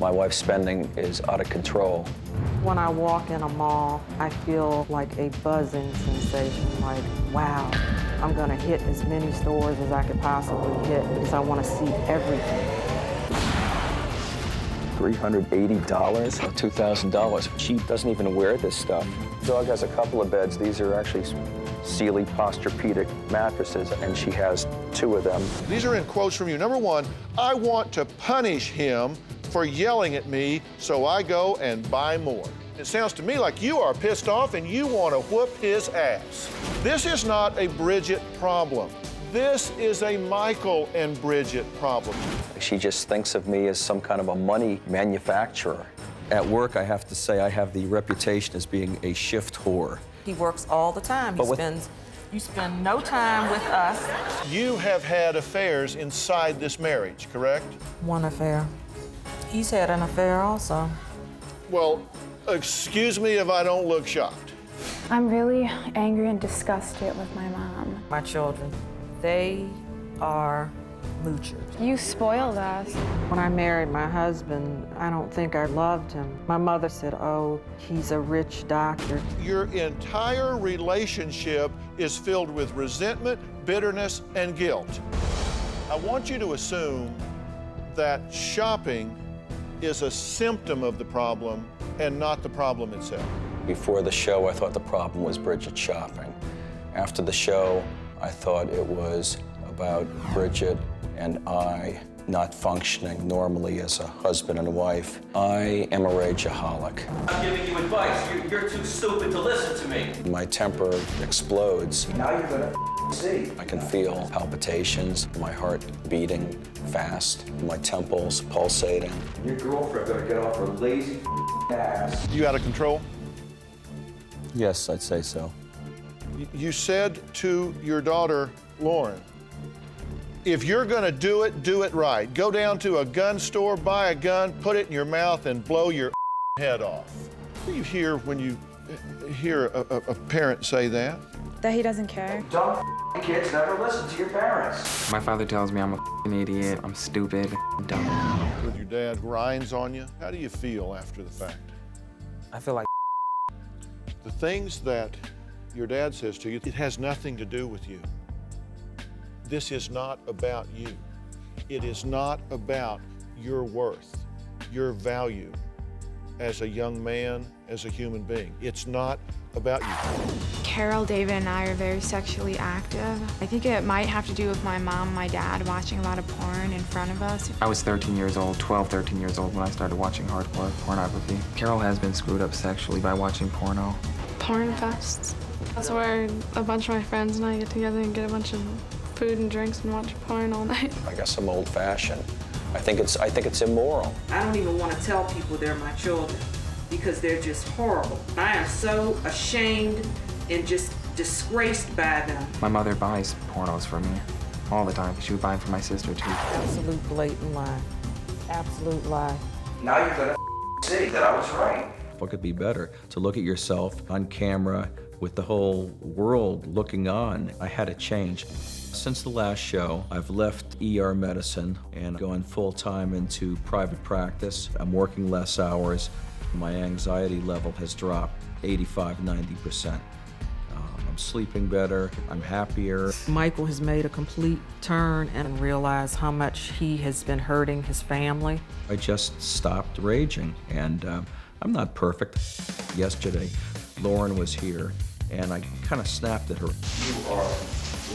My wife's spending is out of control. When I walk in a mall, I feel like a buzzing sensation, like, wow, I'm gonna hit as many stores as I could possibly hit because I wanna see everything. $380 or $2,000. She doesn't even wear this stuff. The dog has a couple of beds. These are actually Sealy Posturepedic mattresses, and she has 2 of them. These are in quotes from you. Number 1, I want to punish him for yelling at me, so I go and buy more. It sounds to me like you are pissed off and you want to whoop his ass. This is not a Bridgette problem. This is a Michael and Bridgette problem. She just thinks of me as some kind of a money manufacturer. At work, I have to say I have the reputation as being a shift whore. He works all the time. You spend no time with us. You have had affairs inside this marriage, correct? One affair. He's had an affair also. Well, excuse me if I don't look shocked. I'm really angry and disgusted with my mom. My children, they are moochers. You spoiled us. When I married my husband, I don't think I loved him. My mother said, oh, he's a rich doctor. Your entire relationship is filled with resentment, bitterness, and guilt. I want you to assume that shopping is a symptom of the problem and not the problem itself. Before the show, I thought the problem was Bridgette shopping. After the show, I thought it was about Bridgette and I not functioning normally as a husband and a wife. I am a rageaholic. I'm giving you advice. You're too stupid to listen to me. My temper explodes. Now you're gonna see. I can feel palpitations, my heart beating fast, my temples pulsating. Your girlfriend better get off her lazy ass. You out of control? Yes, I'd say so. You said to your daughter, Lauren, if you're gonna do it right. Go down to a gun store, buy a gun, put it in your mouth, and blow your head off. What do you hear when you hear a parent say that? That he doesn't care. Dumb kids never listen to your parents. My father tells me I'm an idiot, I'm stupid, I'm dumb. When your dad grinds on you, how do you feel after the fact? I feel like The things that your dad says to you, it has nothing to do with you. This is not about you. It is not about your worth, your value as a young man, as a human being. It's not about you. Carol, David, and I are very sexually active. I think it might have to do with my mom and my dad watching a lot of porn in front of us. I was 13 years old, 13 years old when I started watching hardcore pornography. Carol has been screwed up sexually by watching porno. Porn fests. That's where a bunch of my friends and I get together and get a bunch of food and drinks and watch porn all night. I guess I'm old-fashioned. I think it's immoral. I don't even want to tell people they're my children because they're just horrible. I am so ashamed and just disgraced by them. My mother buys pornos for me all the time. She would buy them for my sister too. Absolute blatant lie. Absolute lie. Now you're gonna see that I was right. What could be better? To look at yourself on camera with the whole world looking on. I had to change. Since the last show, I've left ER medicine and gone full-time into private practice. I'm working less hours. My anxiety level has dropped 85–90%. I'm sleeping better. I'm happier. Michael has made a complete turn and realized how much he has been hurting his family. I just stopped raging, and I'm not perfect. Yesterday, Lauren was here, and I kind of snapped at her. You are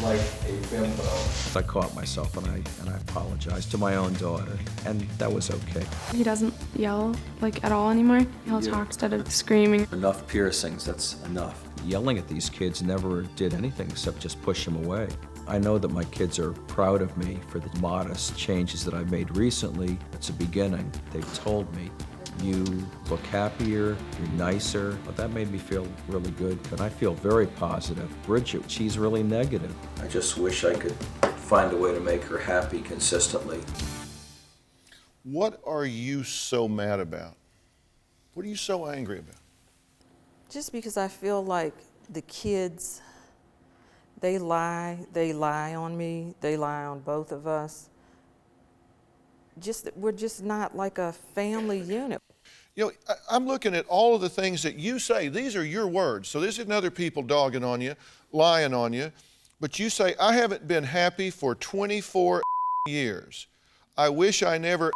like a bimbo. I caught myself, and I apologized to my own daughter, and that was okay. He doesn't yell like at all anymore. He'll talk instead of screaming. Enough piercings, that's enough. Yelling at these kids never did anything except just push them away. I know that my kids are proud of me for the modest changes that I've made recently. It's a beginning. They've told me, you look happier, you're nicer. But that made me feel really good, and I feel very positive. Bridgette, she's really negative. I just wish I could find a way to make her happy consistently. What are you so mad about? What are you so angry about? Just because I feel like the kids, they lie on me, they lie on both of us. we're just not like a family unit. You know, I'm looking at all of the things that you say. These are your words. So this isn't other people dogging on you, lying on you. But you say, I haven't been happy for 24 years. I wish I never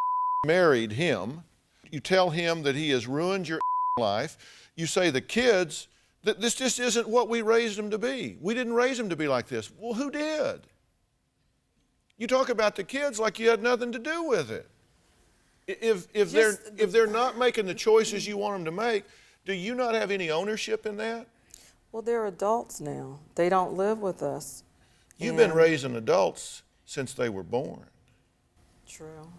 married him. You tell him that he has ruined your life. You say the kids, that this just isn't what we raised them to be. We didn't raise them to be like this. Well, who did? You talk about the kids like you had nothing to do with it. If they're not making the choices you want them to make, do you not have any ownership in that? Well, they're adults now. They don't live with us. You've been raising adults since they were born. True.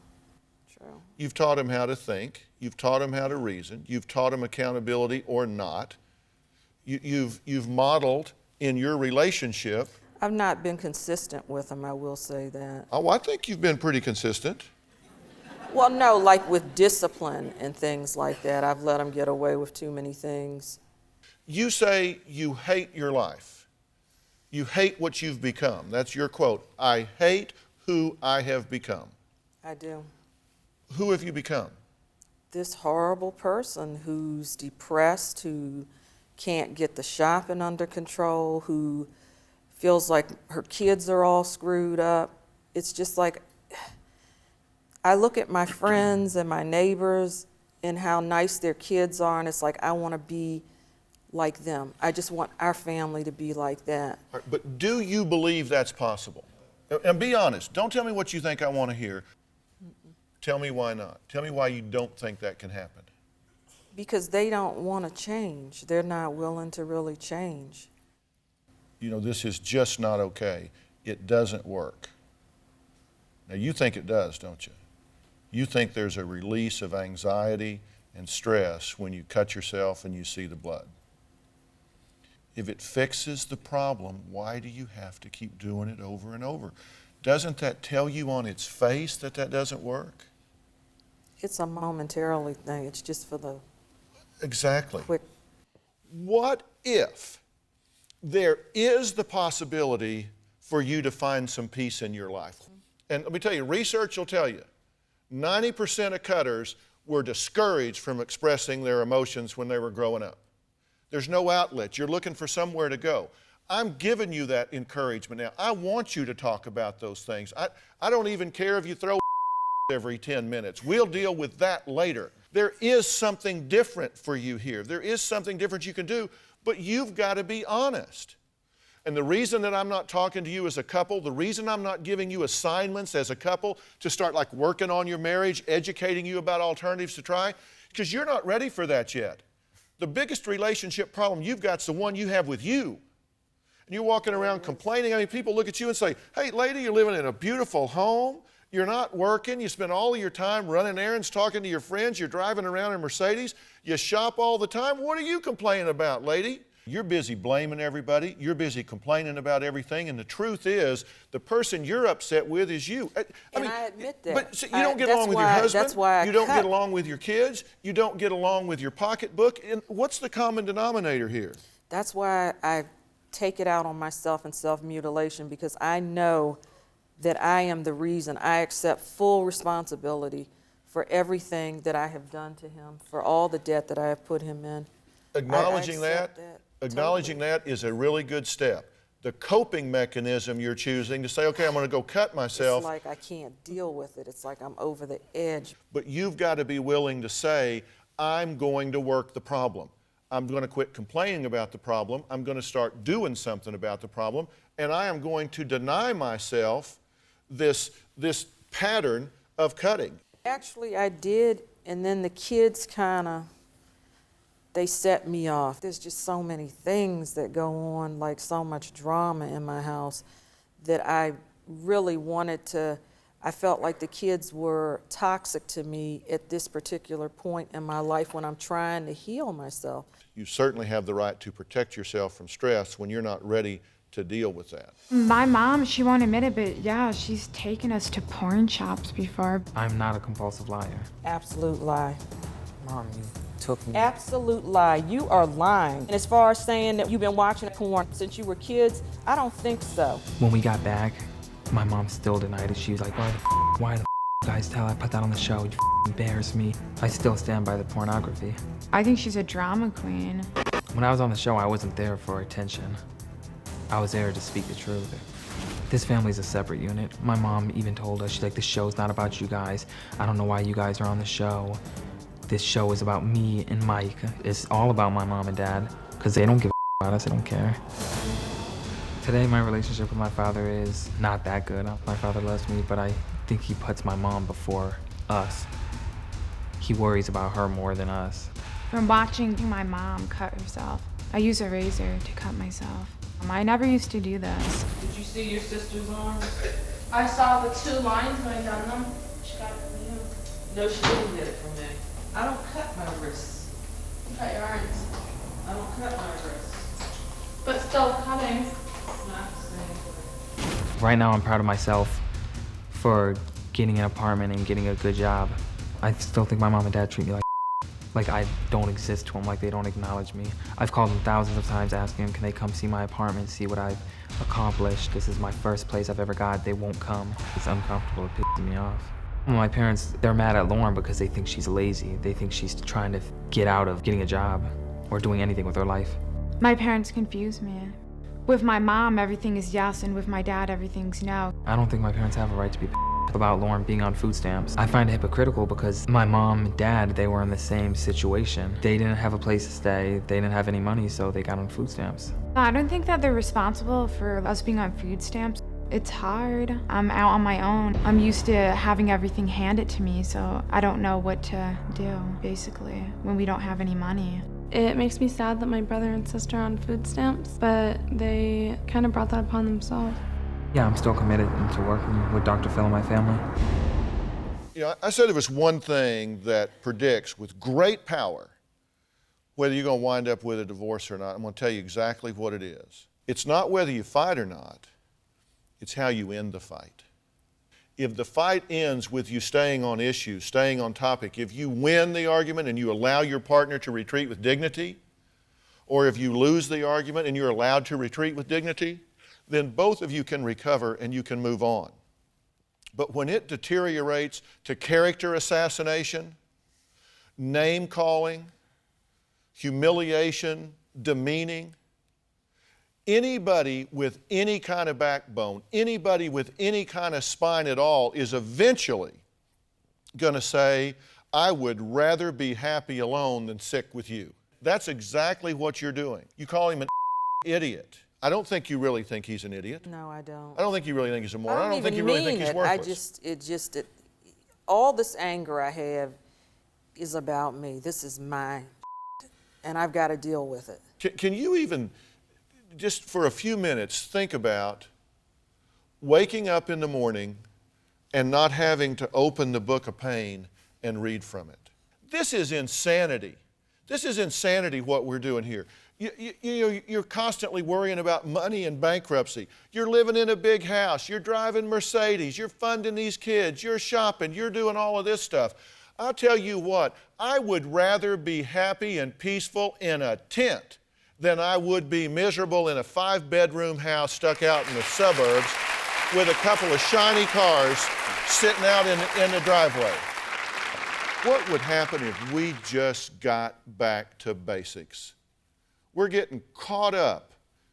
You've taught them how to think. You've taught them how to reason. You've taught them accountability or not. You've modeled in your relationship. I've not been consistent with them, I will say that. Oh, I think you've been pretty consistent. Well, no, like with discipline and things like that. I've let them get away with too many things. You say you hate your life. You hate what you've become. That's your quote. I hate who I have become. I do. Who have you become? This horrible person who's depressed, who can't get the shopping under control, who feels like her kids are all screwed up. It's just like, I look at my friends and my neighbors and how nice their kids are, and it's like, I want to be like them. I just want our family to be like that. Right, but do you believe that's possible? And be honest. Don't tell me what you think I want to hear. Tell me why not. Tell me why you don't think that can happen. Because they don't want to change. They're not willing to really change. You know, this is just not okay. It doesn't work. Now, you think it does, don't you? You think there's a release of anxiety and stress when you cut yourself and you see the blood. If it fixes the problem, why do you have to keep doing it over and over? Doesn't that tell you on its face that that doesn't work? It's a momentarily thing. It's just for the Exactly. quick. What if there is the possibility for you to find some peace in your life? And let me tell you, research will tell you, 90% of cutters were discouraged from expressing their emotions when they were growing up. There's no outlet. You're looking for somewhere to go. I'm giving you that encouragement now. I want you to talk about those things. I don't even care if you throw every 10 minutes. We'll deal with that later. There is something different for you here. There is something different you can do, but you've got to be honest. And the reason that I'm not talking to you as a couple, the reason I'm not giving you assignments as a couple to start like working on your marriage, educating you about alternatives to try, because you're not ready for that yet. The biggest relationship problem you've got is the one you have with you. And you're walking around complaining. I mean, people look at you and say, hey, lady, you're living in a beautiful home. You're not working. You spend all of your time running errands, talking to your friends. You're driving around in Mercedes. You shop all the time. What are you complaining about, lady? You're busy blaming everybody. You're busy complaining about everything. And the truth is, the person you're upset with is you. I admit that. But see, you don't get along with your husband. That's why you don't get along with your kids. You don't get along with your pocketbook. And what's the common denominator here? That's why I take it out on myself in self-mutilation, because I know that I am the reason. I accept full responsibility for everything that I have done to him, for all the debt that I have put him in. Acknowledging Totally. that is a really good step. The coping mechanism you're choosing to say, okay, I'm going to go cut myself. It's like I can't deal with it. It's like I'm over the edge. But you've got to be willing to say, I'm going to work the problem. I'm going to quit complaining about the problem. I'm going to start doing something about the problem. And I am going to deny myself this pattern of cutting. Actually, I did, and then the kids they set me off. There's just so many things that go on, like so much drama in my house, that I really I felt like the kids were toxic to me at this particular point in my life when I'm trying to heal myself. You certainly have the right to protect yourself from stress when you're not ready to deal with that. My mom, she won't admit it, but yeah, she's taken us to porn shops before. I'm not a compulsive liar. Absolute lie. Mom, you took me. Absolute lie. You are lying. And as far as saying that you've been watching porn since you were kids, I don't think so. When we got back, my mom still denied it. She was like, why the guys tell I put that on the show. You embarrass me. I still stand by the pornography. I think she's a drama queen. When I was on the show, I wasn't there for attention. I was there to speak the truth. This family's a separate unit. My mom even told us, she's like, this show's not about you guys. I don't know why you guys are on the show. This show is about me and Mike. It's all about my mom and dad, because they don't give a about us, they don't care. Today, my relationship with my father is not that good. My father loves me, but I think he puts my mom before us. He worries about her more than us. From watching my mom cut herself, I use a razor to cut myself. I never used to do this. Did you see your sister's arms? I saw the 2 lines when I done them. She got it from you. No, she didn't get it from me. I don't cut my wrists. You cut your arms. I don't cut my wrists. But still cutting. Not the same way. Right now, I'm proud of myself for getting an apartment and getting a good job. I still think my mom and dad treat me like I don't exist to them, like they don't acknowledge me. I've called them thousands of times asking them, can they come see my apartment, see what I've accomplished? This is my first place I've ever got. They won't come. It's uncomfortable. It pisses me off. My parents, they're mad at Lauren because they think she's lazy. They think she's trying to get out of getting a job or doing anything with her life. My parents confuse me. With my mom, everything is yes, and with my dad, everything's no. I don't think my parents have a right to be about Lauren being on food stamps. I find it hypocritical because my mom and dad, they were in the same situation. They didn't have a place to stay, they didn't have any money, so they got on food stamps. I don't think that they're responsible for us being on food stamps. It's hard. I'm out on my own. I'm used to having everything handed to me, so I don't know what to do, basically, when we don't have any money. It makes me sad that my brother and sister are on food stamps, but they kind of brought that upon themselves. Yeah, I'm still committed to working with Dr. Phil and my family. You know, I said there was one thing that predicts with great power whether you're going to wind up with a divorce or not. I'm going to tell you exactly what it is. It's not whether you fight or not. It's how you end the fight. If the fight ends with you staying on issue, staying on topic, if you win the argument and you allow your partner to retreat with dignity, or if you lose the argument and you're allowed to retreat with dignity, then both of you can recover and you can move on. But when it deteriorates to character assassination, name calling, humiliation, demeaning, anybody with any kind of backbone, anybody with any kind of spine at all is eventually going to say, I would rather be happy alone than sick with you. That's exactly what you're doing. You call him an idiot. I don't think you really think he's an idiot. No, I don't. I don't think you really think he's a moron. I don't think you even really think he's mean worthless. All this anger I have is about me. This is my and I've got to deal with it. Can you even, just for a few minutes, think about waking up in the morning and not having to open the book of pain and read from it? This is insanity. This is insanity what we're doing here. You're constantly worrying about money and bankruptcy. You're living in a big house. You're driving Mercedes. You're funding these kids. You're shopping. You're doing all of this stuff. I'll tell you what, I would rather be happy and peaceful in a tent than I would be miserable in a 5-bedroom house stuck out in the suburbs with a couple of shiny cars sitting out in the driveway. What would happen if we just got back to basics? We're getting caught up.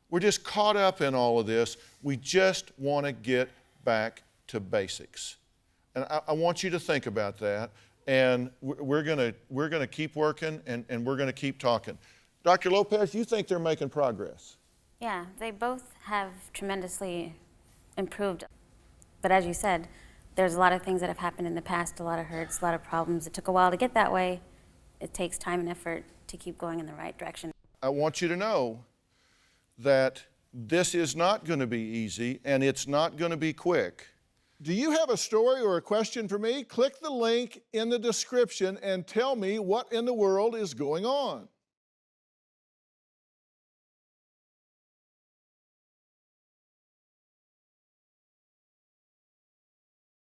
We're just caught up in all of this. We just want to get back to basics. And I want you to think about that. And we're gonna keep working and we're gonna keep talking. Dr. Lopez, you think they're making progress? Yeah, they both have tremendously improved. But as you said, there's a lot of things that have happened in the past, a lot of hurts, a lot of problems. It took a while to get that way. It takes time and effort to keep going in the right direction. I want you to know that this is not going to be easy and it's not going to be quick. Do you have a story or a question for me? Click the link in the description and tell me what in the world is going on.